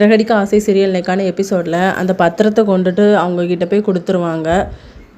சிறகடிக்க ஆசை சீரியல் இன்னைக்கான எபிசோடில் அந்த பத்திரத்தை கொண்டுட்டு அவங்கக்கிட்ட போய் கொடுத்துருவாங்க.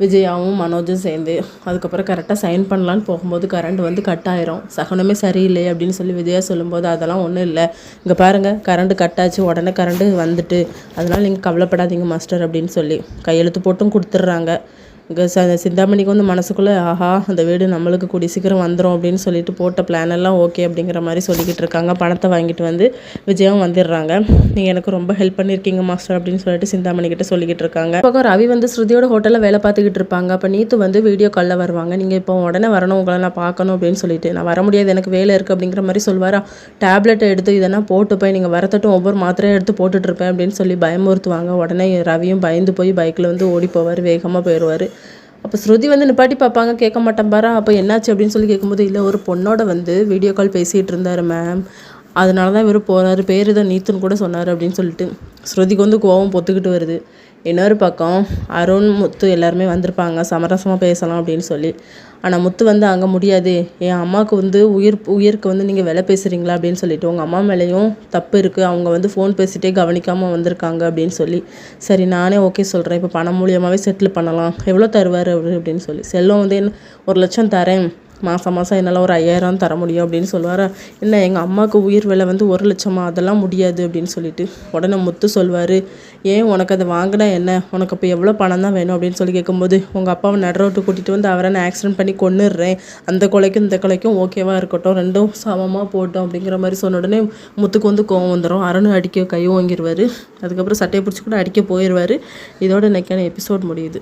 விஜயாவும் மனோஜும் சேர்ந்து அதுக்கப்புறம் கரெக்டாக சைன் பண்ணலான்னு போகும்போது கரண்ட் வந்து கட் ஆயிரும். சகுனமே சரியில்லை அப்படின்னு சொல்லி விஜயா சொல்லும்போது அதெல்லாம் ஒன்றும் இல்லை, இங்கே பாருங்கள் கரண்ட் கட் ஆச்சு, உடனே கரண்ட்டு வந்துட்டு, அதனால் நீங்கள் கவலைப்படாதீங்க மாஸ்டர் அப்படின்னு சொல்லி கையெழுத்து போட்டும் கொடுத்துட்றாங்க. இங்கே சிந்தாமணிக்கு வந்து மனசுக்குள்ளே ஆஹா அந்த வீடு நம்மளுக்கு கூடி சீக்கிரம் வந்துடும் அப்படின்னு சொல்லிட்டு போட்ட பிளான் எல்லாம் ஓகே அப்படிங்கிற மாதிரி சொல்லிக்கிட்டு இருக்காங்க. பணத்தை வாங்கிட்டு வந்து விஜயாவும் வந்துடுறாங்க. நீங்கள் எனக்கு ரொம்ப ஹெல்ப் பண்ணியிருக்கீங்க மாஸ்டர் அப்படின்னு சொல்லிட்டு சிந்தாமணிக்கிட்ட சொல்லிக்கிட்டு இருக்காங்க. இப்போ ரவி வந்து ஸ்ருதியோட ஹோட்டலில் வேலை பார்த்துக்கிட்டு இருப்பாங்க. அப்போ நீத்து வந்து வீடியோ காலில் வருவாங்க. நீங்கள் இப்போ உடனே வரணும், உங்களை நான் பார்க்கணும் அப்படின்னு சொல்லிட்டு, நான் வர முடியாது எனக்கு வேலை இருக்குது அப்படிங்கிற மாதிரி சொல்வாரா. டேப்லெட்டை எடுத்து இதெல்லாம் போட்டு போய் நீங்கள் வரத்தட்டும் ஒவ்வொரு மாத்திரையை எடுத்து போட்டுட்ருப்பேன் அப்படின்னு சொல்லி பயமுறுத்துவாங்க. உடனே ரவியும் பயந்து போய் பைக்கில் வந்து ஓடி போவார், வேகமாக போயிடுவார். அப்போ ஸ்ருதி வந்து நிப்பாட்டி பார்ப்பாங்க, கேட்க மாட்டேன் பாரா. அப்போ என்னாச்சு அப்படின்னு சொல்லி கேட்கும்போது, இல்லை ஒரு பொண்ணோட வந்து வீடியோ கால் பேசிகிட்டு இருந்தார் மேம், அதனால தான் இவர் போகிறாரு, பேர் தான் நீத்துன்னு கூட சொன்னார் அப்படின்னு சொல்லிட்டு ஸ்ருதிக்கு வந்து கோவம் பொத்துக்கிட்டு வருது. இன்னொரு பக்கம் அருண் முத்து எல்லாருமே வந்திருப்பாங்க, சமரசமாக பேசலாம் அப்படின்னு சொல்லி. ஆனால் முத்து வந்து அங்கே முடியாது, என் அம்மாவுக்கு வந்து உயிருக்கு வந்து நீங்கள் விலை பேசுகிறீங்களா அப்படின்னு சொல்லிட்டு, உங்கள் அம்மா மேலேயும் தப்பு இருக்குது, அவங்க வந்து ஃபோன் பேசிகிட்டே கவனிக்காமல் வந்திருக்காங்க அப்படின்னு சொல்லி. சரி நானே ஓகே சொல்கிறேன், இப்போ பணம் மூலியமாகவே செட்டில் பண்ணலாம், எவ்வளோ தருவார் அப்படின்னு சொல்லி. செல்வம் வந்து 1,00,000 தரேன், மாதம் என்னால் ஒரு 5,000 தர முடியும் அப்படின்னு சொல்லுவார். என்ன எங்கள் அம்மாவுக்கு உயிர் விலை வந்து 1,00,000, அதெல்லாம் முடியாது அப்படின்னு சொல்லிட்டு உடனே முத்து சொல்வார், ஏன் உனக்கு அதை வாங்கினா என்ன, உனக்கு இப்போ எவ்வளோ பணம் தான் வேணும் அப்படின்னு சொல்லி கேட்கும்போது, உங்கள் அப்பாவை நடுரோட்டு கூட்டிகிட்டு வந்து அவரை நான் ஆக்சிடென்ட் பண்ணி கொன்னுடுறேன், அந்த கொலைக்கும் இந்த கொலைக்கும் ஓகேவாக இருக்கட்டும், ரெண்டும் சமமாக போட்டோம் அப்படிங்கிற மாதிரி சொன்ன உடனே முத்துக்கு வந்து கோவம் வந்துடும். அருண் அடிக்க கை வாங்கிடுவார். அதுக்கப்புறம் சட்டையை பிடிச்சி கூட அடிக்க போயிடுவார். இதோட இன்னைக்கான எபிசோட் முடியுது.